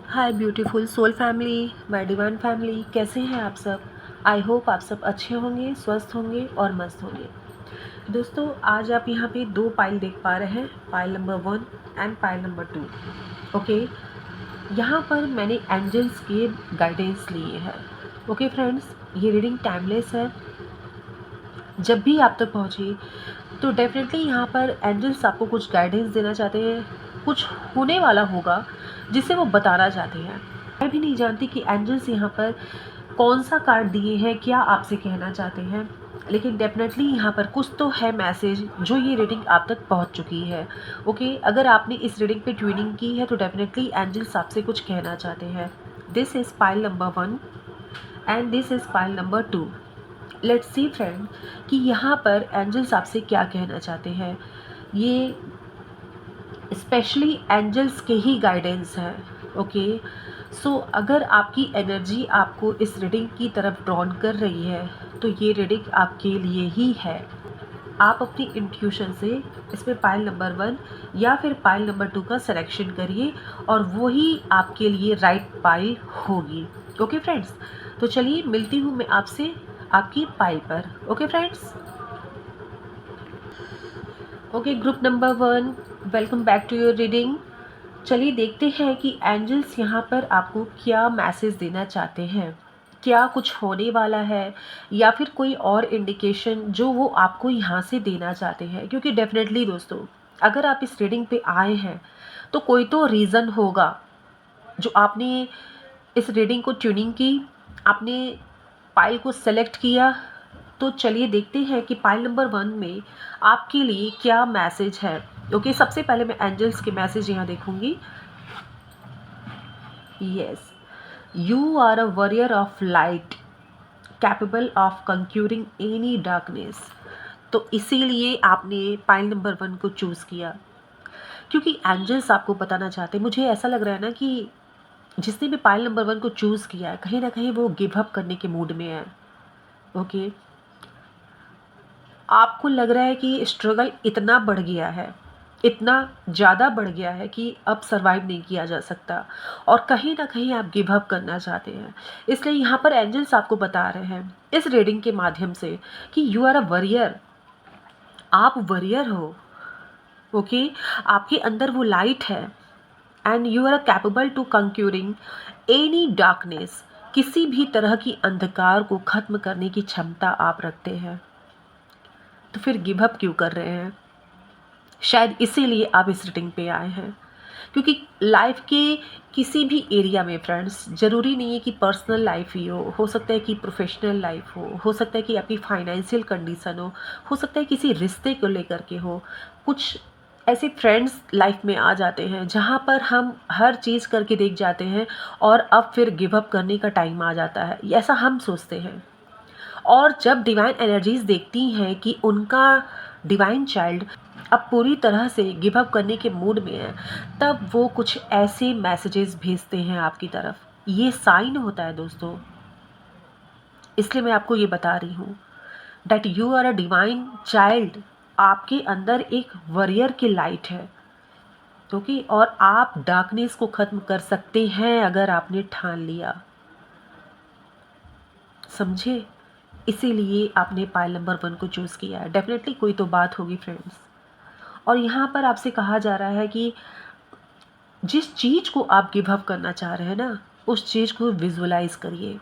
Hi beautiful soul family, my divine family, कैसे हैं आप सब। आई होप आप सब अच्छे होंगे, स्वस्थ होंगे और मस्त होंगे। दोस्तों, आज आप यहाँ पे दो पाइल देख पा रहे हैं, pile number 1 and pile number 2। Okay, यहाँ पर मैंने एंजल्स के गाइडेंस लिए हैं। ओके फ्रेंड्स, ये रीडिंग टाइमलेस है। जब भी आप तक पहुँचे तो डेफिनेटली यहाँ पर एंजल्स आपको कुछ गाइडेंस देना चाहते हैं, कुछ होने वाला होगा जिसे वो बताना चाहते हैं। मैं भी नहीं जानती कि एंजल्स यहाँ पर कौन सा कार्ड दिए हैं, क्या आपसे कहना चाहते हैं, लेकिन डेफिनेटली यहाँ पर कुछ तो है मैसेज जो ये रीडिंग आप तक पहुँच चुकी है। ओके, अगर आपने इस रीडिंग पे ट्यूनिंग की है तो डेफिनेटली एंजल्स आपसे कुछ कहना चाहते हैं। This is pile number 1 and this is pile number 2। Let's see friend कि यहाँ पर एंजल्स आपसे क्या कहना चाहते हैं। ये स्पेशली एंजल्स के ही गाइडेंस है। ओके, सो अगर आपकी एनर्जी आपको इस रीडिंग की तरफ ड्रॉन कर रही है तो ये रीडिंग आपके लिए ही है। आप अपनी इंट्यूशन से इसमें पाइल नंबर 1 या फिर पाइल नंबर 2 का सिलेक्शन करिए और वही आपके लिए राइट पाइल होगी। ओके फ्रेंड्स, तो चलिए मिलती हूँ मैं आपसे आपकी पाइल पर। Okay friends, okay group number 1, welcome back to your reading. चलिए देखते हैं कि एंजल्स यहाँ पर आपको क्या मैसेज देना चाहते हैं, क्या कुछ होने वाला है या फिर कोई और इंडिकेशन जो वो आपको यहाँ से देना चाहते हैं। क्योंकि डेफिनेटली दोस्तों, अगर आप इस रीडिंग पे आए हैं तो कोई तो रीज़न होगा जो आपने इस रीडिंग को ट्यूनिंग की, आपने पाइल को सेलेक्ट किया। तो चलिए देखते हैं कि पाइल नंबर 1 में आपके लिए क्या मैसेज है। ओके, सबसे पहले मैं एंजल्स के मैसेज यहाँ देखूंगी। Yes, you are a warrior of light capable of conquering any darkness. तो इसीलिए आपने पाइल नंबर 1 को चूज़ किया, क्योंकि एंजल्स आपको बताना चाहते हैं। मुझे ऐसा लग रहा है ना कि जिसने भी पाइल नंबर 1 को चूज़ किया है, कहीं ना कहीं वो गिव अप करने के मूड में है। ओके, आपको लग रहा है कि स्ट्रगल इतना बढ़ गया है, इतना ज़्यादा बढ़ गया है कि अब सर्वाइव नहीं किया जा सकता और कहीं ना कहीं आप गिव अप करना चाहते हैं। इसलिए यहाँ पर एंजल्स आपको बता रहे हैं इस रीडिंग के माध्यम से कि यू आर अ वॉरियर, आप वॉरियर हो। ओके, आपके अंदर वो लाइट है and you are capable to conquering any darkness. किसी भी तरह की अंधकार को ख़त्म करने की क्षमता आप रखते हैं। तो फिर गिव अप क्यों कर रहे हैं? शायद इसीलिए आप इस रीडिंग पे आए हैं। क्योंकि लाइफ के किसी भी एरिया में फ्रेंड्स, ज़रूरी नहीं है कि पर्सनल लाइफ ही हो सकता है कि प्रोफेशनल लाइफ हो सकता है कि आपकी फाइनेंशियल कंडीशन हो सकता है किसी रिश्ते को लेकर के हो। कुछ ऐसे फ्रेंड्स लाइफ में आ जाते हैं जहाँ पर हम हर चीज़ करके देख जाते हैं और अब फिर गिव अप करने का टाइम आ जाता है, ऐसा हम सोचते हैं। और जब डिवाइन एनर्जीज देखती हैं कि उनका डिवाइन चाइल्ड अब पूरी तरह से गिव अप करने के मूड में है, तब वो कुछ ऐसे मैसेजेस भेजते हैं आपकी तरफ। ये साइन होता है दोस्तों। इसलिए मैं आपको ये बता रही हूँ that you are a divine child. आपके अंदर एक वॉरियर की लाइट है, ओके, और आप डार्कनेस को ख़त्म कर सकते हैं अगर आपने ठान लिया। समझे? इसीलिए आपने पाइल नंबर 1 को चूज़ किया है। डेफिनेटली कोई तो बात होगी फ्रेंड्स। और यहाँ पर आपसे कहा जा रहा है कि जिस चीज़ को आप गिव अप करना चाह रहे हैं ना, उस चीज़ को विजुअलाइज करिए।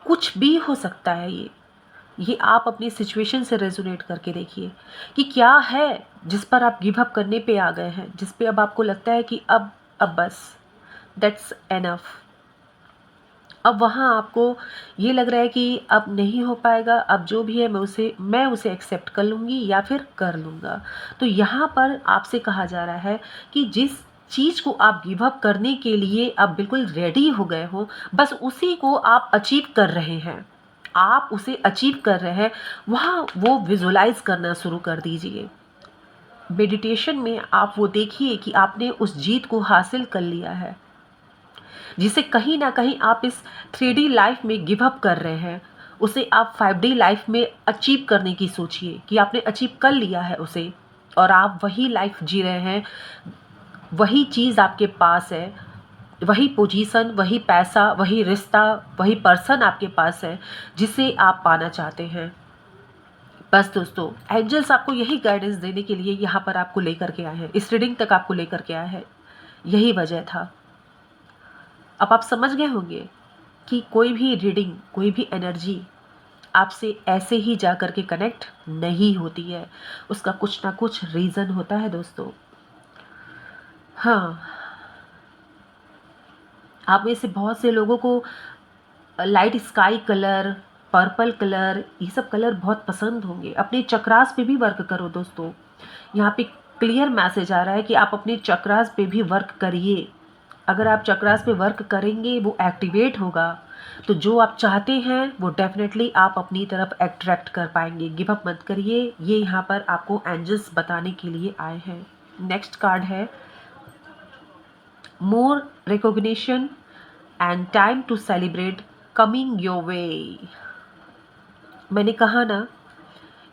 कुछ भी हो सकता है ये आप अपनी सिचुएशन से रेजोनेट करके देखिए कि क्या है जिस पर आप गिव अप करने पे आ गए हैं, जिस पे अब आपको लगता है कि अब बस दैट्स एनफ। अब वहाँ आपको ये लग रहा है कि अब नहीं हो पाएगा, अब जो भी है मैं उसे एक्सेप्ट कर लूँगी या फिर कर लूँगा। तो यहाँ पर आपसे कहा जा रहा है कि जिस चीज़ को आप गिव अप करने के लिए अब बिल्कुल रेडी हो गए हो, बस उसी को आप अचीव कर रहे हैं। आप उसे अचीव कर रहे हैं, वहाँ वो विजुअलाइज करना शुरू कर दीजिए। मेडिटेशन में आप वो देखिए कि आपने उस जीत को हासिल कर लिया है, जिसे कहीं ना कहीं आप इस 3D लाइफ में गिव अप कर रहे हैं, उसे आप 5D लाइफ में अचीव करने की सोचिए कि आपने अचीव कर लिया है उसे, और आप वही लाइफ जी रहे हैं, वही चीज़ आपके पास है, वही पोजीशन, वही पैसा, वही रिश्ता, वही पर्सन आपके पास है जिसे आप पाना चाहते हैं। बस दोस्तों, एंजल्स आपको यही गाइडेंस देने के लिए यहाँ पर आपको लेकर के आए हैं, इस रीडिंग तक आपको लेकर के आए हैं। यही वजह था। अब आप समझ गए होंगे कि कोई भी रीडिंग, कोई भी एनर्जी आपसे ऐसे ही जा कर के कनेक्ट नहीं होती है, उसका कुछ ना कुछ रीज़न होता है दोस्तों। हाँ, आप में से बहुत से लोगों को light sky colour, purple colour, ये सब कलर बहुत पसंद होंगे। अपने चक्रास पे भी वर्क करो दोस्तों। यहाँ पे क्लियर मैसेज आ रहा है कि आप अपने चक्रास पे भी वर्क करिए। अगर आप चक्रास पे वर्क करेंगे, वो एक्टिवेट होगा, तो जो आप चाहते हैं वो डेफिनेटली आप अपनी तरफ अट्रैक्ट कर पाएंगे। गिव अप मत करिए, ये यहाँ पर आपको एंजल्स बताने के लिए आए हैं। नेक्स्ट कार्ड है more recognition and time to celebrate coming your way. मैंने कहा ना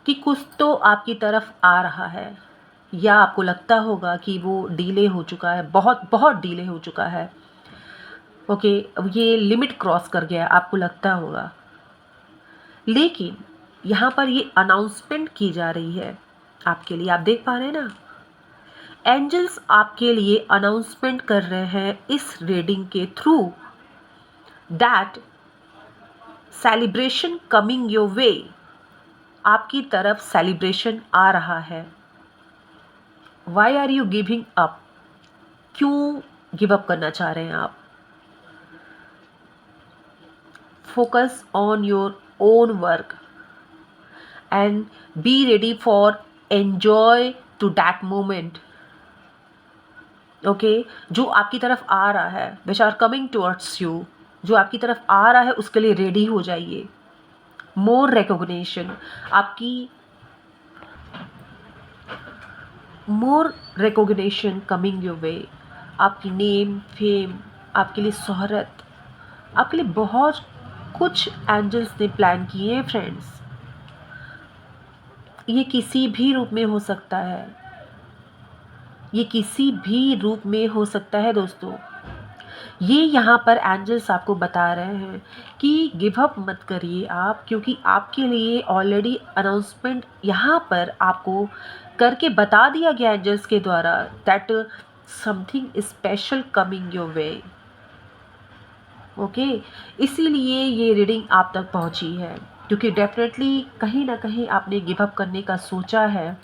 कि कुछ तो आपकी तरफ आ रहा है, या आपको लगता होगा कि वो डिले हो चुका है, बहुत बहुत डिले हो चुका है। ओके, अब ये लिमिट क्रॉस कर गया, आपको लगता होगा। लेकिन यहाँ पर ये अनाउंसमेंट की जा रही है आपके लिए, आप देख पा रहे हैं ना, एंजल्स आपके लिए अनाउंसमेंट कर रहे हैं इस रीडिंग के through that celebration coming your way, आपकी तरफ सेलिब्रेशन आ रहा है। Why are you giving up, क्यों गिव अप करना चाह रहे हैं आप? Focus on your own work and be ready for enjoy to that moment. Okay, जो आपकी तरफ आ रहा है, which are coming towards you, जो आपकी तरफ आ रहा है उसके लिए रेडी हो जाइए। मोर रिकॉग्निशन, आपकी मोर रिकॉग्निशन कमिंग योर वे, आपकी नेम फेम, आपके लिए शोहरत, आपके लिए बहुत कुछ एंजल्स ने प्लान किए हैं फ्रेंड्स। ये किसी भी रूप में हो सकता है, ये किसी भी रूप में हो सकता है दोस्तों। ये यहाँ पर एंजल्स आपको बता रहे हैं कि गिव अप मत करिए आप, क्योंकि आपके लिए ऑलरेडी अनाउंसमेंट यहाँ पर आपको करके बता दिया गया एंजल्स के द्वारा that something special coming your way. Okay, इसीलिए ये रीडिंग आप तक पहुँची है, क्योंकि डेफिनेटली कहीं ना कहीं आपने गिव अप करने का सोचा है।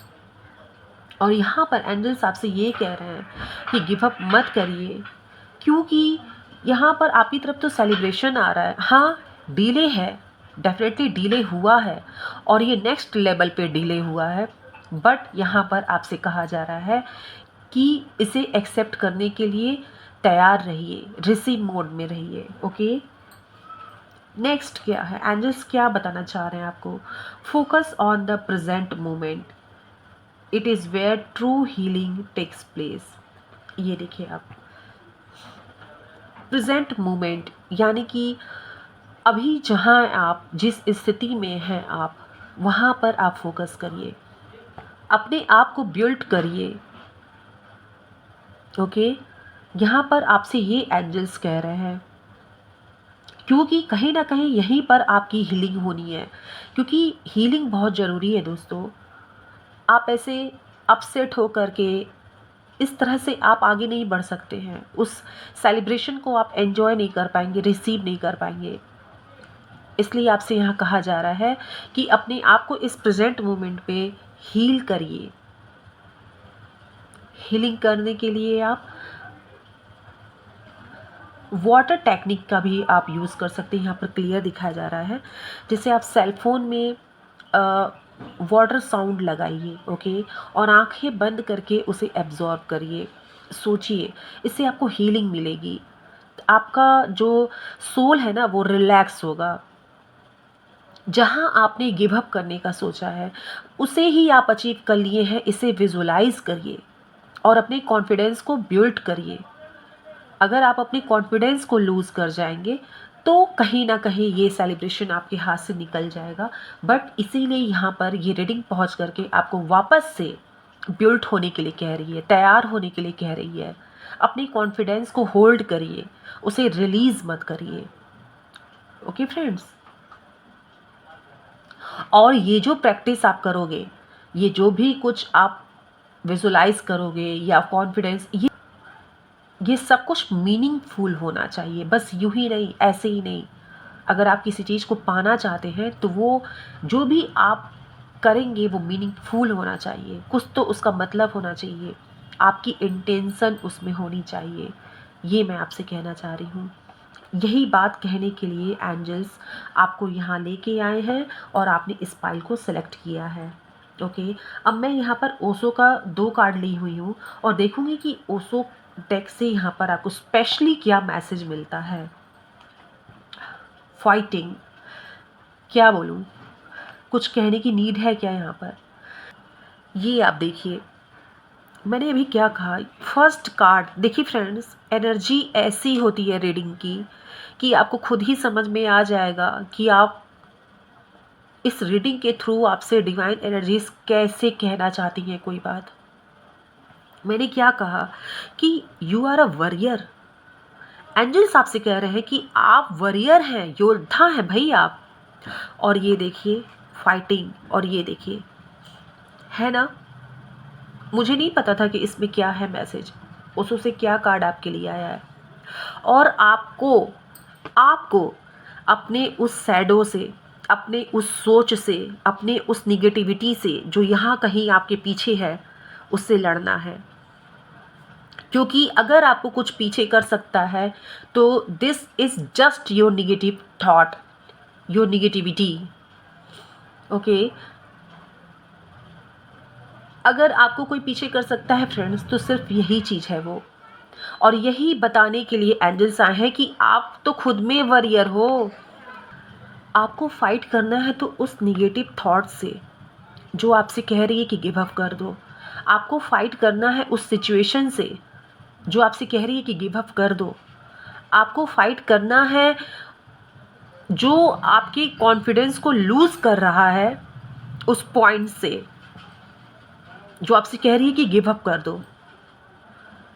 और यहाँ पर एंजल्स आपसे ये कह रहे हैं कि गिव अप मत करिए, क्योंकि यहाँ पर आपकी तरफ तो सेलिब्रेशन आ रहा है। हाँ, डिले है, डेफिनेटली डिले हुआ है, और ये नेक्स्ट लेवल पे डिले हुआ है, बट यहाँ पर आपसे कहा जा रहा है कि इसे एक्सेप्ट करने के लिए तैयार रहिए, रिसीव मोड में रहिए। ओके, नेक्स्ट क्या है, एंजल्स क्या बताना चाह रहे हैं आपको? Focus on the present moment, it is where true healing takes place. ये देखिए आप, प्रेजेंट मोमेंट यानी कि अभी जहाँ आप जिस स्थिति में हैं आप, वहाँ पर आप फोकस करिए, अपने आप को बिल्ड करिए। ओके, यहाँ पर आपसे ये एंजल्स कह रहे हैं, क्योंकि कहीं ना कहीं यहीं पर आपकी हीलिंग होनी है, क्योंकि हीलिंग बहुत ज़रूरी है दोस्तों। आप ऐसे अपसेट हो करके इस तरह से आप आगे नहीं बढ़ सकते हैं, उस सेलिब्रेशन को आप एंजॉय नहीं कर पाएंगे, रिसीव नहीं कर पाएंगे। इसलिए आपसे यहाँ कहा जा रहा है कि अपने आप को इस प्रेजेंट मोमेंट पे हील करिए। हीलिंग करने के लिए आप वाटर टेक्निक का भी आप यूज़ कर सकते हैं। यहाँ पर क्लियर दिखाया जा रहा है, जैसे आप सेल फोन में वाटर साउंड लगाइए, ओके, और आंखें बंद करके उसे एब्जॉर्ब करिए, सोचिए, इससे आपको हीलिंग मिलेगी। आपका जो सोल है ना वो रिलैक्स होगा। जहाँ आपने गिव अप करने का सोचा है उसे ही आप अचीव कर लिए हैं, इसे विजुलाइज करिए और अपने कॉन्फिडेंस को बिल्ड करिए। अगर आप अपने कॉन्फिडेंस को लूज़ कर जाएंगे तो कहीं ना कहीं ये सेलिब्रेशन आपके हाथ से निकल जाएगा। बट इसीलिए यहाँ पर ये रीडिंग पहुँच करके आपको वापस से बिल्ड होने के लिए कह रही है, तैयार होने के लिए कह रही है। अपनी कॉन्फिडेंस को होल्ड करिए, उसे रिलीज़ मत करिए। ओके फ्रेंड्स, और ये जो प्रैक्टिस आप करोगे, ये जो भी कुछ आप विजुलाइज करोगे या कॉन्फिडेंस, ये सब कुछ मीनिंगफुल होना चाहिए, बस यूं ही नहीं, ऐसे ही नहीं। अगर आप किसी चीज़ को पाना चाहते हैं तो वो जो भी आप करेंगे वो मीनिंगफुल होना चाहिए, कुछ तो उसका मतलब होना चाहिए, आपकी इंटेंशन उसमें होनी चाहिए। ये मैं आपसे कहना चाह रही हूँ। यही बात कहने के लिए एंजल्स आपको यहाँ लेके आए हैं और आपने इस फाइल को सेलेक्ट किया है। ओके, अब मैं यहाँ पर ओशो का 2 कार्ड ली हुई हूँ और देखूँगी कि ओशो डेक से यहाँ पर आपको स्पेशली क्या मैसेज मिलता है। फाइटिंग, क्या बोलूँ, कुछ कहने की नीड है क्या यहाँ पर? ये आप देखिए, मैंने अभी क्या कहा, फर्स्ट कार्ड देखिए फ्रेंड्स, एनर्जी ऐसी होती है रीडिंग की कि आपको खुद ही समझ में आ जाएगा कि आप इस रीडिंग के थ्रू आपसे डिवाइन एनर्जीज कैसे कहना चाहती हैं कोई बात। मैंने क्या कहा कि you are a warrior. Angels आपसे कह रहे हैं कि आप वॉरियर हैं, योद्धा हैं भाई आप। और ये देखिए फाइटिंग, और ये देखिए, है ना, मुझे नहीं पता था कि इसमें क्या है मैसेज, उसों से क्या कार्ड आपके लिए आया है। और आपको आपको अपने उस सैडो से, अपने उस सोच से, अपने उस निगेटिविटी से जो यहाँ कहीं आपके पीछे है, उससे लड़ना है। क्योंकि अगर आपको कुछ पीछे कर सकता है तो this is just your negative thought, your negativity. Okay, अगर आपको कोई पीछे कर सकता है फ्रेंड्स तो सिर्फ यही चीज़ है वो। और यही बताने के लिए एंजल्स आए हैं कि आप तो खुद में वॉरियर हो। आपको फाइट करना है तो उस निगेटिव थॉट से जो आपसे कह रही है कि गिव अप कर दो। आपको फाइट करना है उस सिचुएशन से जो आपसे कह रही है कि गिव अप कर दो। आपको फाइट करना है जो आपके कॉन्फिडेंस को लूज कर रहा है, उस पॉइंट से जो आपसे कह रही है कि गिव अप कर दो,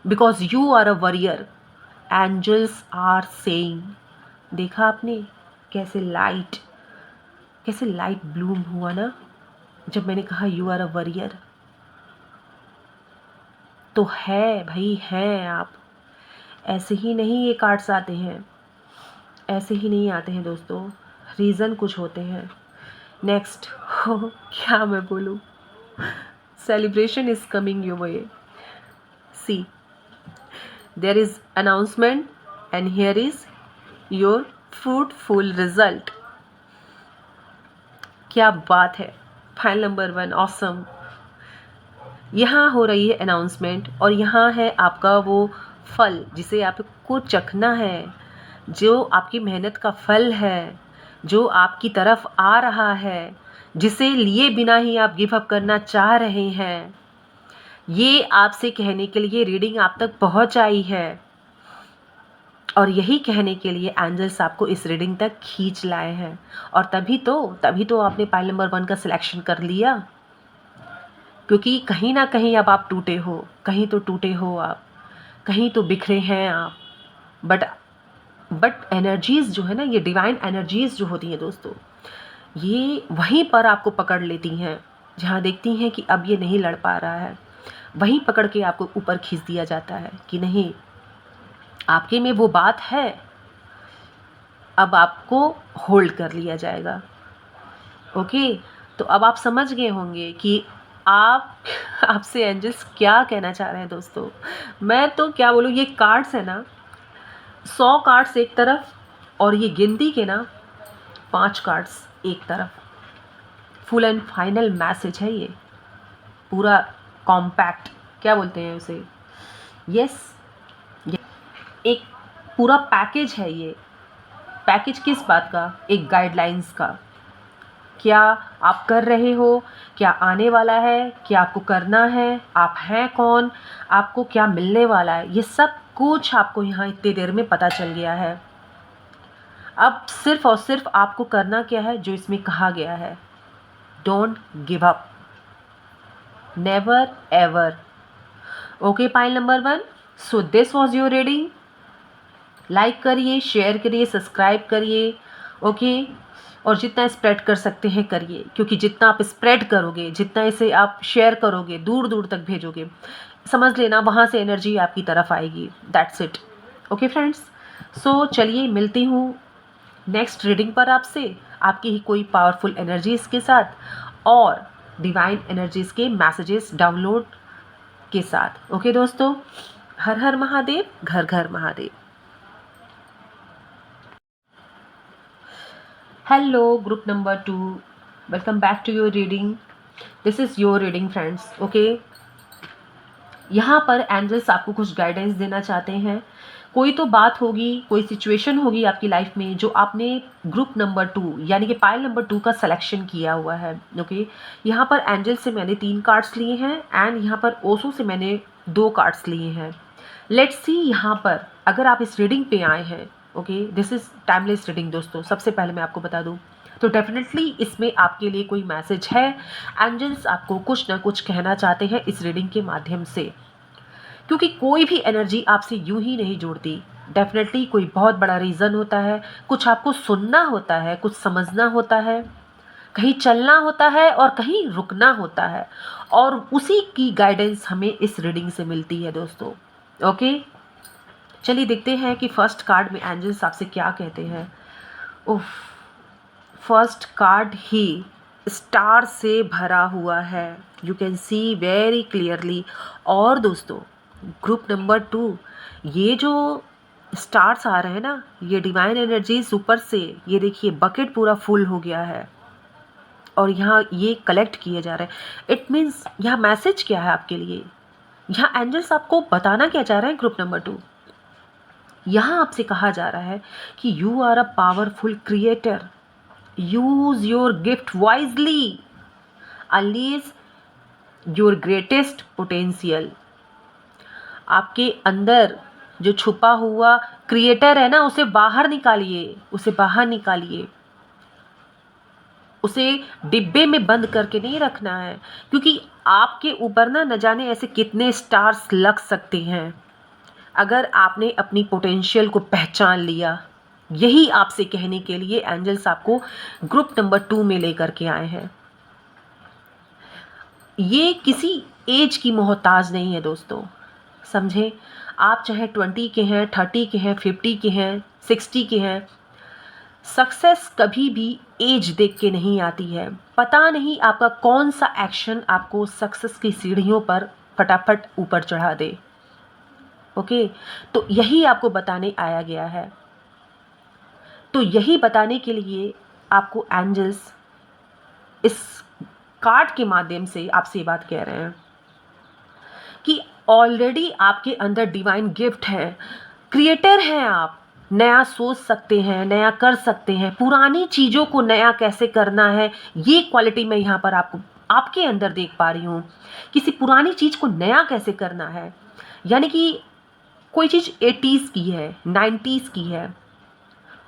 because you are a warrior. Angels are saying, देखा आपने कैसे लाइट ब्लूम हुआ ना जब मैंने कहा यू आर अ वॉरियर। तो है भाई, हैं आप। ऐसे ही नहीं ये कार्ड्स आते हैं, ऐसे ही नहीं आते हैं दोस्तों, रीज़न कुछ होते हैं। नेक्स्ट क्या मैं बोलूँ, celebration is coming your way. See, there is announcement and here is your fruitful result. क्या बात है, फाइल नंबर 1 ऑसम। यहाँ हो रही है अनाउंसमेंट और यहाँ है आपका वो फल जिसे आपको चखना है, जो आपकी मेहनत का फल है, जो आपकी तरफ आ रहा है, जिसे लिए बिना ही आप गिव अप करना चाह रहे हैं। ये आपसे कहने के लिए रीडिंग आप तक पहुंच आई है और यही कहने के लिए एंजल्स आपको इस रीडिंग तक खींच लाए हैं। और तभी तो आपने पाइल नंबर 1 का सिलेक्शन कर लिया, क्योंकि कहीं ना कहीं अब आप टूटे हो, कहीं तो टूटे हो आप, कहीं तो बिखरे हैं आप। बट एनर्जीज़ जो है ना, ये डिवाइन एनर्जीज़ जो होती हैं दोस्तों, ये वहीं पर आपको पकड़ लेती हैं जहाँ देखती हैं कि अब ये नहीं लड़ पा रहा है, वहीं पकड़ के आपको ऊपर खींच दिया जाता है कि नहीं, आपके में वो बात है, अब आपको होल्ड कर लिया जाएगा। ओके, तो अब आप समझ गए होंगे कि आपसे एंजल्स क्या कहना चाह रहे हैं दोस्तों। मैं तो क्या बोलूँ, ये कार्ड्स है ना, 100 कार्ड्स एक तरफ और ये गिनती के ना 5 कार्ड्स एक तरफ। फुल एंड फाइनल मैसेज है ये, पूरा कॉम्पैक्ट, क्या बोलते हैं उसे, यस, एक पूरा पैकेज है ये। पैकेज किस बात का, एक गाइडलाइंस का। क्या आप कर रहे हो, क्या आने वाला है, क्या आपको करना है, आप हैं कौन, आपको क्या मिलने वाला है, ये सब कुछ आपको यहाँ इतनी देर में पता चल गया है। अब सिर्फ और सिर्फ आपको करना क्या है, जो इसमें कहा गया है, don't give up, never ever. Okay, pile number 1, so this was your reading. Like करिए, शेयर करिए, सब्सक्राइब करिए, ओके। और जितना स्प्रेड कर सकते हैं करिए, क्योंकि जितना आप स्प्रेड करोगे, जितना इसे आप शेयर करोगे, दूर दूर तक भेजोगे, समझ लेना वहाँ से एनर्जी आपकी तरफ आएगी। That's it. ओके फ्रेंड्स, सो चलिए मिलती हूँ नेक्स्ट रीडिंग पर आपसे, आपकी ही कोई पावरफुल एनर्जीज़ के साथ और डिवाइन एनर्जीज़ के मैसेजेस डाउनलोड के साथ। ओके दोस्तों, हर हर महादेव, घर घर Mahadev. Hello group number 2, welcome back to your reading. This is your reading friends, okay. यहाँ पर एंजल्स आपको कुछ गाइडेंस देना चाहते हैं। कोई तो बात होगी, कोई सिचुएशन होगी आपकी लाइफ में जो आपने ग्रुप नंबर 2 यानी कि पाइल नंबर 2 का सिलेक्शन किया हुआ है, ओके। यहाँ पर एंजल से मैंने 3 कार्ड्स लिए हैं एंड यहाँ पर ओसो से मैंने 2 कार्ड्स लिए हैं। लेट्स सी यहाँ पर अगर आप इस रीडिंग पे आए हैं, okay, this is timeless reading दोस्तों, सबसे पहले मैं आपको बता दूँ तो डेफिनेटली इसमें आपके लिए कोई मैसेज है। एंजल्स आपको कुछ ना कुछ कहना चाहते हैं इस रीडिंग के माध्यम से, क्योंकि कोई भी एनर्जी आपसे यूं ही नहीं जुड़ती। डेफिनेटली कोई बहुत बड़ा रीज़न होता है, कुछ आपको सुनना होता है, कुछ समझना होता है, कहीं चलना होता है और कहीं रुकना होता है, और उसी की गाइडेंस हमें इस रीडिंग से मिलती है दोस्तों, ओके। चलिए देखते हैं कि फर्स्ट कार्ड में एंजल्स आपसे क्या कहते हैं। उफ, फर्स्ट कार्ड ही स्टार से भरा हुआ है, you can see very clearly. और दोस्तों ग्रुप नंबर 2, ये जो स्टार्स आ रहे हैं ना, ये डिवाइन एनर्जीज ऊपर से, ये देखिए बकेट पूरा फुल हो गया है और यहाँ ये कलेक्ट किए जा रहे हैं। इट मीन्स यहाँ मैसेज क्या है आपके लिए, यहाँ एंजल्स आपको बताना क्या चाह रहे हैं। ग्रुप नंबर 2, यहाँ आपसे कहा जा रहा है कि you are a powerful creator, use your gift wisely, unleash your greatest potential. आपके अंदर जो छुपा हुआ क्रिएटर है ना, उसे बाहर निकालिए, उसे बाहर निकालिए। उसे डिब्बे में बंद करके नहीं रखना है, क्योंकि आपके ऊपर ना न जाने ऐसे कितने स्टार्स लग सकते हैं अगर आपने अपनी पोटेंशियल को पहचान लिया। यही आपसे कहने के लिए एंजल्स आपको ग्रुप नंबर 2 में लेकर के आए हैं। ये किसी एज की मोहताज नहीं है दोस्तों, समझे। आप चाहे 20 के हैं, 30 के हैं, 50 के हैं, 60 के हैं, सक्सेस कभी भी एज देख के नहीं आती है। पता नहीं आपका कौन सा एक्शन आपको सक्सेस की सीढ़ियों पर फटाफट ऊपर चढ़ा दे, ओके। तो यही आपको बताने आया गया है। तो यही बताने के लिए आपको एंजल्स इस कार्ड के माध्यम से आपसे ये बात कह रहे हैं कि ऑलरेडी आपके अंदर डिवाइन गिफ्ट है, क्रिएटर हैं आप, नया सोच सकते हैं, नया कर सकते हैं, पुरानी चीज़ों को नया कैसे करना है, ये क्वालिटी मैं यहाँ पर आपको आपके अंदर देख पा रही हूँ। किसी पुरानी चीज़ को नया कैसे करना है, यानी कि कोई चीज़ 80s की है, 90s की है,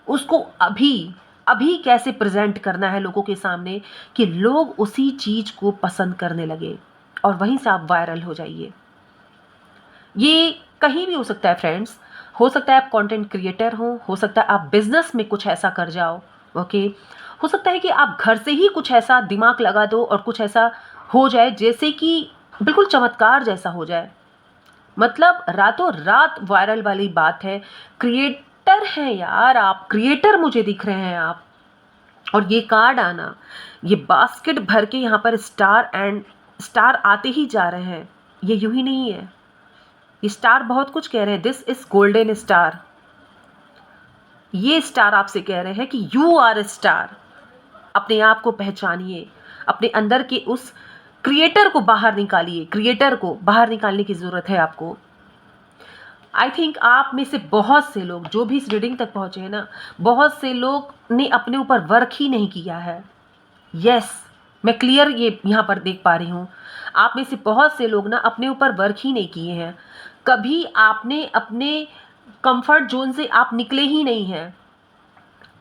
उसको अभी अभी कैसे प्रेजेंट करना है लोगों के सामने कि लोग उसी चीज़ को पसंद करने लगे और वहीं से आप वायरल हो जाइए। ये कहीं भी हो सकता है फ्रेंड्स, हो सकता है आप कंटेंट क्रिएटर हो सकता है आप बिजनेस में कुछ ऐसा कर जाओ, ओके। हो सकता है कि आप घर से ही कुछ ऐसा दिमाग लगा दो और कुछ ऐसा हो जाए जैसे कि बिल्कुल चमत्कार जैसा हो जाए। मतलब रातों रात वायरल वाली बात है। क्रिएटर हैं यार आप, क्रिएटर मुझे दिख रहे हैं आप। और ये कार्ड आना, ये बास्केट भर के यहाँ पर स्टार एंड स्टार आते ही जा रहे हैं, ये यूं ही नहीं है। ये स्टार बहुत कुछ कह रहे हैं। This is golden star. ये स्टार आपसे कह रहे हैं कि यू आर ए स्टार। अपने आप को पहचानिए, अपने अंदर के उस क्रिएटर को बाहर निकालिए। क्रिएटर को बाहर निकालने की ज़रूरत है आपको। आई थिंक आप में से बहुत से लोग जो भी इस रीडिंग तक पहुँचे हैं ना, बहुत से लोग ने अपने ऊपर वर्क ही नहीं किया है। यस, मैं क्लियर ये यहाँ पर देख पा रही हूँ। आप में से बहुत से लोग ना अपने ऊपर वर्क ही नहीं किए हैं। कभी आपने अपने कंफर्ट जोन से आप निकले ही नहीं हैं।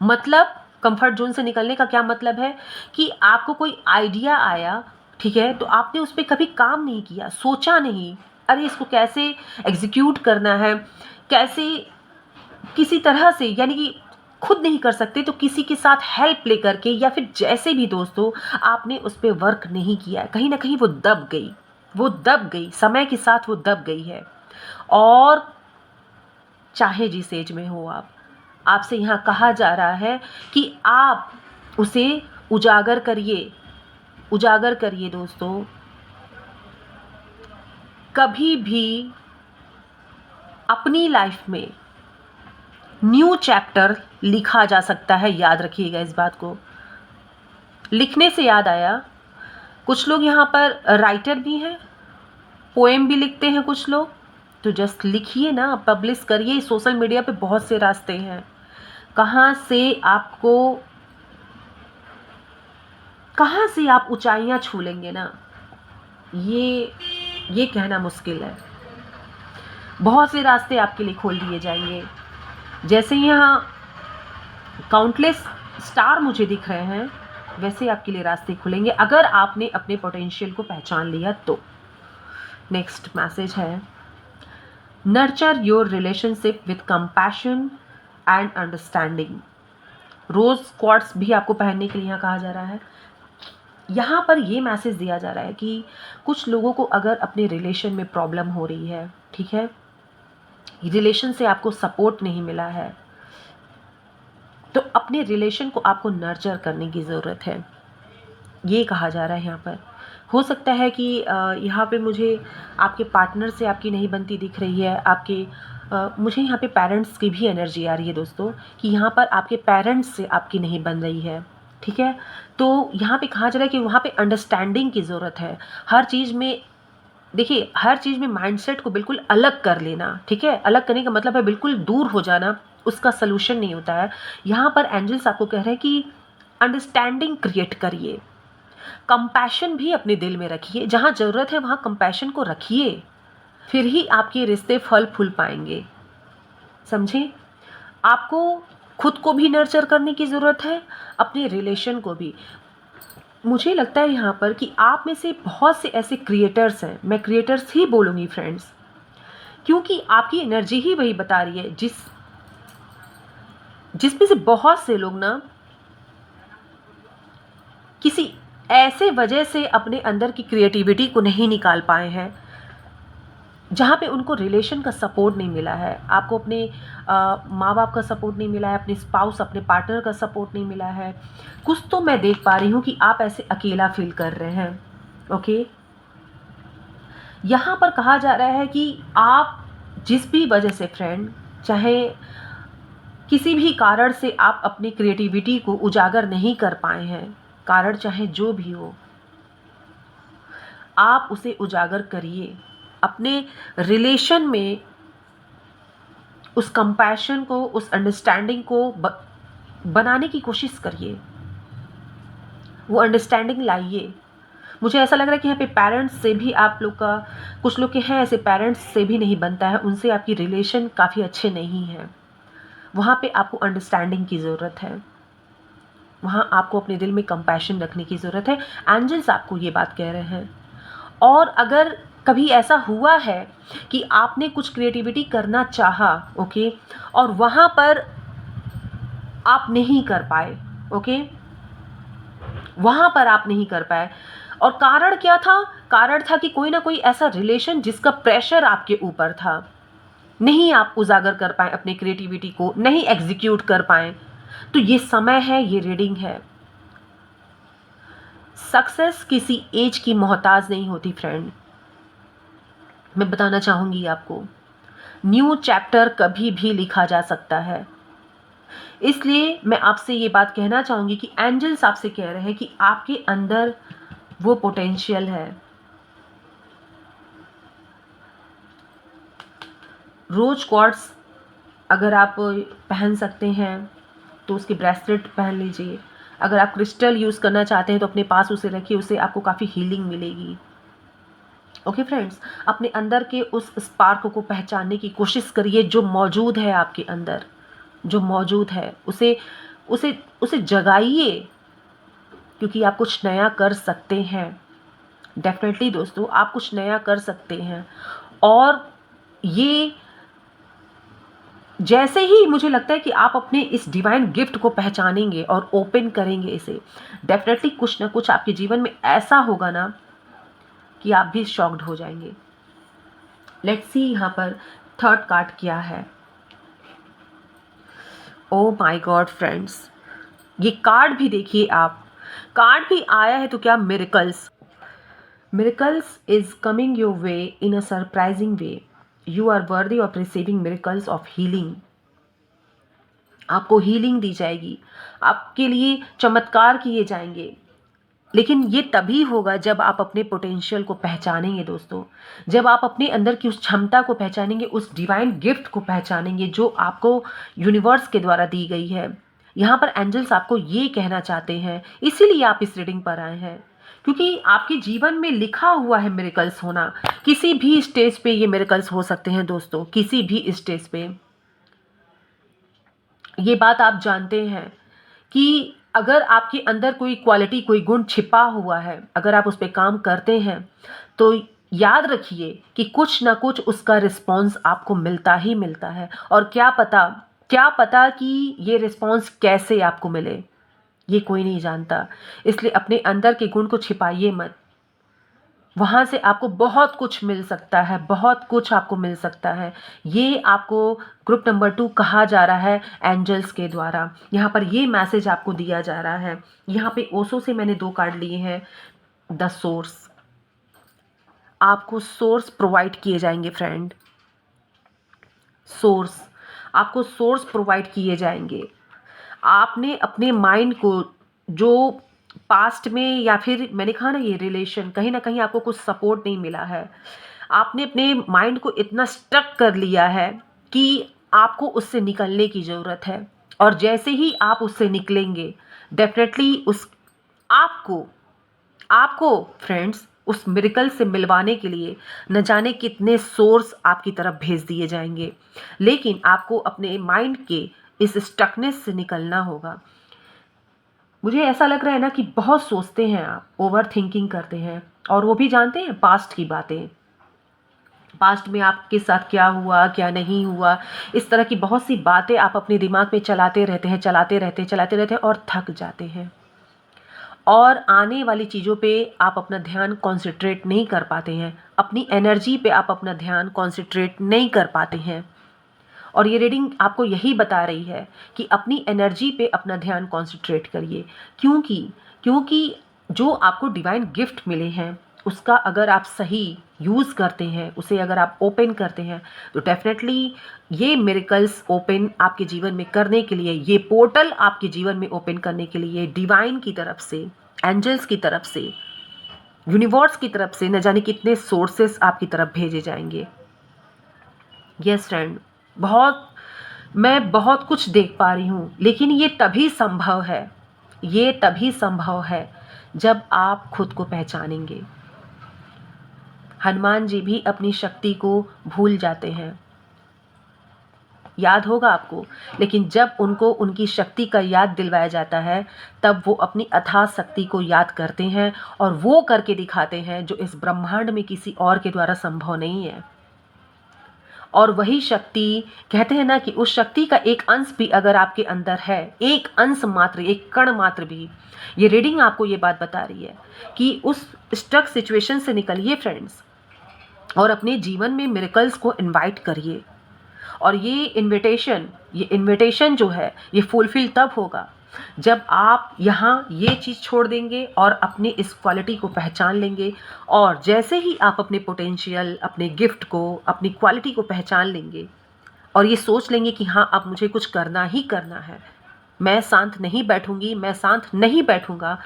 मतलब कंफर्ट जोन से निकलने का क्या मतलब है कि आपको कोई आइडिया आया, ठीक है, तो आपने उस पर कभी काम नहीं किया, सोचा नहीं, अरे इसको कैसे एग्जीक्यूट करना है, कैसे किसी तरह से, यानी कि खुद नहीं कर सकते तो किसी के साथ हेल्प लेकर के, या फिर जैसे भी दोस्तों आपने उस पर वर्क नहीं किया, कहीं ना कहीं वो दब गई, वो दब गई, समय के साथ वो दब गई है। और चाहे जिस एज में हो आप, आपसे यहाँ कहा जा रहा है कि आप उसे उजागर करिए, उजागर करिए दोस्तों। कभी भी अपनी लाइफ में न्यू चैप्टर लिखा जा सकता है, याद रखिएगा इस बात को। लिखने से याद आया, कुछ लोग यहाँ पर राइटर भी हैं, पोएम भी लिखते हैं कुछ लोग, तो जस्ट लिखिए ना, पब्लिश करिए। सोशल मीडिया पे बहुत से रास्ते हैं, कहाँ से आप ऊंचाइयां छू लेंगे ना, ये कहना मुश्किल है। बहुत से रास्ते आपके लिए खोल दिए जाएंगे। जैसे यहाँ काउंटलेस स्टार मुझे दिख रहे हैं, वैसे आपके लिए रास्ते खुलेंगे अगर आपने अपने पोटेंशियल को पहचान लिया तो। नेक्स्ट मैसेज है, nurture your relationship with compassion and understanding. Rose quartz भी आपको पहनने के लिए यहाँ कहा जा रहा है। यहाँ पर ये मैसेज दिया जा रहा है कि कुछ लोगों को अगर अपने रिलेशन में प्रॉब्लम हो रही है, ठीक है, रिलेशन से आपको सपोर्ट नहीं मिला है, तो अपने रिलेशन को आपको नर्चर करने की ज़रूरत है, ये कहा जा रहा है यहाँ पर। हो सकता है कि यहाँ पे मुझे आपके पार्टनर से आपकी नहीं बनती दिख रही है, मुझे यहाँ पे पेरेंट्स की भी एनर्जी आ रही है दोस्तों, कि यहाँ पर आपके पेरेंट्स से आपकी नहीं बन रही है, ठीक है। तो यहाँ पे कहा जा रहा है कि वहाँ पे अंडरस्टैंडिंग की ज़रूरत है। हर चीज़ में देखिए, हर चीज़ में माइंडसेट को बिल्कुल अलग कर लेना, ठीक है, अलग करने का मतलब है बिल्कुल दूर हो जाना, उसका सलूशन नहीं होता है। यहाँ पर एंजल्स आपको कह रहे हैं कि अंडरस्टैंडिंग क्रिएट करिए, कंपैशन भी अपने दिल में रखिए, जहाँ ज़रूरत है वहाँ कंपैशन को रखिए, फिर ही आपके रिश्ते फल फूल पाएंगे, समझे। आपको खुद को भी नर्चर करने की ज़रूरत है, अपने रिलेशन को भी। मुझे लगता है यहाँ पर कि आप में से बहुत से ऐसे क्रिएटर्स हैं, मैं क्रिएटर्स ही बोलूँगी फ्रेंड्स, क्योंकि आपकी एनर्जी ही वही बता रही है, जिसमें से बहुत से लोग ना किसी ऐसे वजह से अपने अंदर की क्रिएटिविटी को नहीं निकाल पाए हैं, जहाँ पे उनको रिलेशन का सपोर्ट नहीं मिला है। आपको अपने माँ बाप का सपोर्ट नहीं मिला है, अपने स्पाउस, अपने पार्टनर का सपोर्ट नहीं मिला है। कुछ तो मैं देख पा रही हूँ कि आप ऐसे अकेला फील कर रहे हैं, ओके। यहाँ पर कहा जा रहा है कि आप जिस भी वजह से फ्रेंड, चाहे किसी भी कारण से आप अपनी क्रिएटिविटी को उजागर नहीं कर पाए हैं, कारण चाहे जो भी हो, आप उसे उजागर करिए। अपने रिलेशन में उस कंपैशन को, उस अंडरस्टैंडिंग को बनाने की कोशिश करिए, वो अंडरस्टैंडिंग लाइए। मुझे ऐसा लग रहा है कि यहाँ पे पेरेंट्स से भी आप लोग का, कुछ लोग के हैं ऐसे, पेरेंट्स से भी नहीं बनता है, उनसे आपकी रिलेशन काफ़ी अच्छे नहीं हैं। वहाँ पे आपको अंडरस्टैंडिंग की ज़रूरत है, वहाँ आपको अपने दिल में कंपैशन रखने की ज़रूरत है। एंजल्स आपको ये बात कह रहे हैं। और अगर कभी ऐसा हुआ है कि आपने कुछ क्रिएटिविटी करना चाहा, ओके, और वहाँ पर आप नहीं कर पाए, ओके, वहाँ पर आप नहीं कर पाए, और कारण क्या था? कारण था कि कोई ना कोई ऐसा रिलेशन जिसका प्रेशर आपके ऊपर था, नहीं आप उजागर कर पाए अपनी क्रिएटिविटी को, नहीं एग्जीक्यूट कर पाए। तो ये समय है, ये रीडिंग है। सक्सेस किसी एज की मोहताज नहीं होती फ्रेंड, मैं बताना चाहूँगी आपको। न्यू चैप्टर कभी भी लिखा जा सकता है। इसलिए मैं आपसे ये बात कहना चाहूँगी कि एंजल्स आपसे कह रहे हैं कि आपके अंदर वो पोटेंशियल है। रोज क्वार्ट्स अगर आप पहन सकते हैं तो उसकी ब्रेसलेट पहन लीजिए। अगर आप क्रिस्टल यूज़ करना चाहते हैं तो अपने पास उसे रखिए, उससे आपको काफ़ी हीलिंग मिलेगी। ओके फ्रेंड्स, अपने अंदर के उस स्पार्क को पहचानने की कोशिश करिए जो मौजूद है आपके अंदर, जो मौजूद है उसे उसे उसे जगाइए, क्योंकि आप कुछ नया कर सकते हैं। डेफिनेटली दोस्तों, आप कुछ नया कर सकते हैं। और ये जैसे ही मुझे लगता है कि आप अपने इस डिवाइन गिफ्ट को पहचानेंगे और ओपन करेंगे इसे, डेफिनेटली कुछ ना कुछ आपके जीवन में ऐसा होगा ना कि आप भी शॉक्ड हो जाएंगे। लेट्स सी यहाँ पर थर्ड कार्ड क्या है। ओ माय गॉड फ्रेंड्स, ये कार्ड भी देखिए आप, कार्ड भी आया है तो क्या, miracles. Miracles is coming your way in a surprising way. You are worthy of receiving miracles of healing. आपको हीलिंग दी जाएगी, आपके लिए चमत्कार किए जाएंगे। लेकिन ये तभी होगा जब आप अपने पोटेंशियल को पहचानेंगे दोस्तों, जब आप अपने अंदर की उस क्षमता को पहचानेंगे, उस डिवाइन गिफ्ट को पहचानेंगे जो आपको यूनिवर्स के द्वारा दी गई है। यहाँ पर एंजल्स आपको ये कहना चाहते हैं, इसीलिए आप इस रीडिंग पर आए हैं, क्योंकि आपके जीवन में लिखा हुआ है मिरेकल्स होना। किसी भी स्टेज पे ये मिरेकल्स हो सकते हैं दोस्तों, किसी भी स्टेज पे। ये बात आप जानते हैं कि अगर आपके अंदर कोई क्वालिटी, कोई गुण छिपा हुआ है, अगर आप उस पर काम करते हैं तो याद रखिए कि कुछ ना कुछ उसका रिस्पॉन्स आपको मिलता ही मिलता है। और क्या पता कि ये रिस्पॉन्स कैसे आपको मिले, ये कोई नहीं जानता। इसलिए अपने अंदर के गुण को छिपाइए मत, वहाँ से आपको बहुत कुछ मिल सकता है, बहुत कुछ आपको मिल सकता है। ये आपको ग्रुप नंबर 2 कहा जा रहा है एंजल्स के द्वारा। यहाँ पर ये मैसेज आपको दिया जा रहा है। यहाँ पे ओशो से मैंने 2 कार्ड लिए हैं, द सोर्स। आपको सोर्स प्रोवाइड किए जाएंगे फ्रेंड, सोर्स, आपको सोर्स प्रोवाइड किए जाएंगे। आपने अपने माइंड को, जो पास्ट में या फिर मैंने कहा ना ये रिलेशन, कहीं ना कहीं आपको कुछ सपोर्ट नहीं मिला है, आपने अपने माइंड को इतना स्टक कर लिया है कि आपको उससे निकलने की ज़रूरत है। और जैसे ही आप उससे निकलेंगे, डेफिनेटली उस आपको आपको फ्रेंड्स उस मिरेकल से मिलवाने के लिए न जाने कितने सोर्स आपकी तरफ भेज दिए जाएंगे। लेकिन आपको अपने माइंड के इस स्टकनेस से निकलना होगा। मुझे ऐसा लग रहा है ना कि बहुत सोचते हैं आप, ओवर थिंकिंग करते हैं, और वो भी जानते हैं पास्ट की बातें, पास्ट में आपके साथ क्या हुआ क्या नहीं हुआ, इस तरह की बहुत सी बातें आप अपने दिमाग में चलाते रहते हैं और थक जाते हैं। और आने वाली चीज़ों पे आप अपना ध्यान कॉन्सेंट्रेट नहीं कर पाते हैं, अपनी एनर्जी पे आप अपना ध्यान कॉन्सेंट्रेट नहीं कर पाते हैं। और ये रीडिंग आपको यही बता रही है कि अपनी एनर्जी पे अपना ध्यान कॉन्सेंट्रेट करिए, क्योंकि जो आपको डिवाइन गिफ्ट मिले हैं उसका अगर आप सही यूज़ करते हैं, उसे अगर आप ओपन करते हैं, तो डेफिनेटली ये मिरेकल्स ओपन आपके जीवन में करने के लिए, ये पोर्टल आपके जीवन में ओपन करने के लिए डिवाइन की तरफ से, एंजल्स की तरफ से, यूनिवर्स की तरफ से न जाने कितने सोर्सेस आपकी तरफ भेजे जाएंगे। यस फ्रेंड, मैं बहुत कुछ देख पा रही हूँ, लेकिन ये तभी संभव है जब आप खुद को पहचानेंगे। हनुमान जी भी अपनी शक्ति को भूल जाते हैं, याद होगा आपको, लेकिन जब उनको उनकी शक्ति का याद दिलवाया जाता है तब वो अपनी अथाह शक्ति को याद करते हैं और वो करके दिखाते हैं जो इस ब्रह्मांड में किसी और के द्वारा संभव नहीं है। और वही शक्ति, कहते हैं ना कि उस शक्ति का एक अंश भी अगर आपके अंदर है, एक अंश मात्र, एक कण मात्र भी, ये रीडिंग आपको ये बात बता रही है कि उस स्टक सिचुएशन से निकलिए फ्रेंड्स, और अपने जीवन में मिरेकल्स को इनवाइट करिए। और ये इनविटेशन जो है ये फुलफिल तब होगा जब आप यहाँ ये चीज़ छोड़ देंगे और अपने इस क्वालिटी को पहचान लेंगे। और जैसे ही आप अपने पोटेंशियल, अपने गिफ्ट को, अपनी क्वालिटी को पहचान लेंगे और ये सोच लेंगे कि हाँ अब मुझे कुछ करना ही करना है, मैं शांत नहीं बैठूंगी, मैं शांत नहीं बैठूंगा,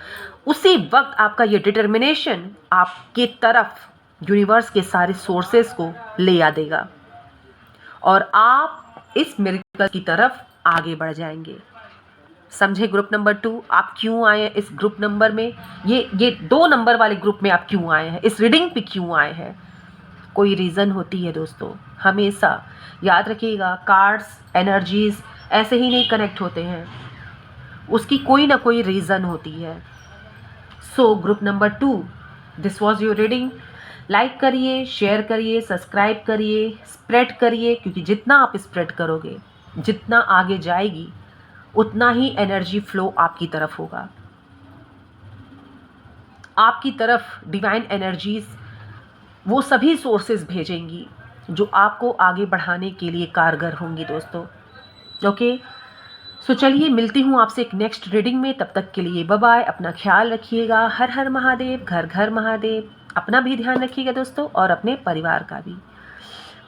उसी वक्त आपका ये डिटर्मिनेशन आपके तरफ यूनिवर्स के सारे सोर्सेस को ले आ देगा और आप इस मिरेकल की तरफ आगे बढ़ जाएंगे। समझे ग्रुप नंबर 2 आप क्यों आए हैं इस ग्रुप नंबर में, ये 2 नंबर वाले ग्रुप में आप क्यों आए हैं, इस रीडिंग पे क्यों आए हैं? कोई रीज़न होती है दोस्तों, हमेशा याद रखिएगा। कार्ड्स, एनर्जीज ऐसे ही नहीं कनेक्ट होते हैं, उसकी कोई ना कोई रीज़न होती है। So group number 2, this was your reading. Like करिए, शेयर करिए, सब्सक्राइब करिए, स्प्रेड करिए, क्योंकि जितना आप स्प्रेड करोगे, जितना आगे जाएगी, उतना ही एनर्जी फ्लो आपकी तरफ होगा। आपकी तरफ डिवाइन एनर्जीज वो सभी सोर्सेज भेजेंगी जो आपको आगे बढ़ाने के लिए कारगर होंगी दोस्तों। ओके, सो चलिए मिलती हूँ आपसे एक नेक्स्ट रीडिंग में। तब तक के लिए बाय बाय, अपना ख्याल रखिएगा। हर हर महादेव, घर घर महादेव। अपना भी ध्यान रखिएगा दोस्तों, और अपने परिवार का भी।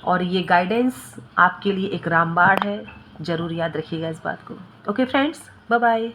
और ये गाइडेंस आपके लिए एक रामबाण है, ज़रूर याद रखिएगा इस बात को। Okay friends, bye bye.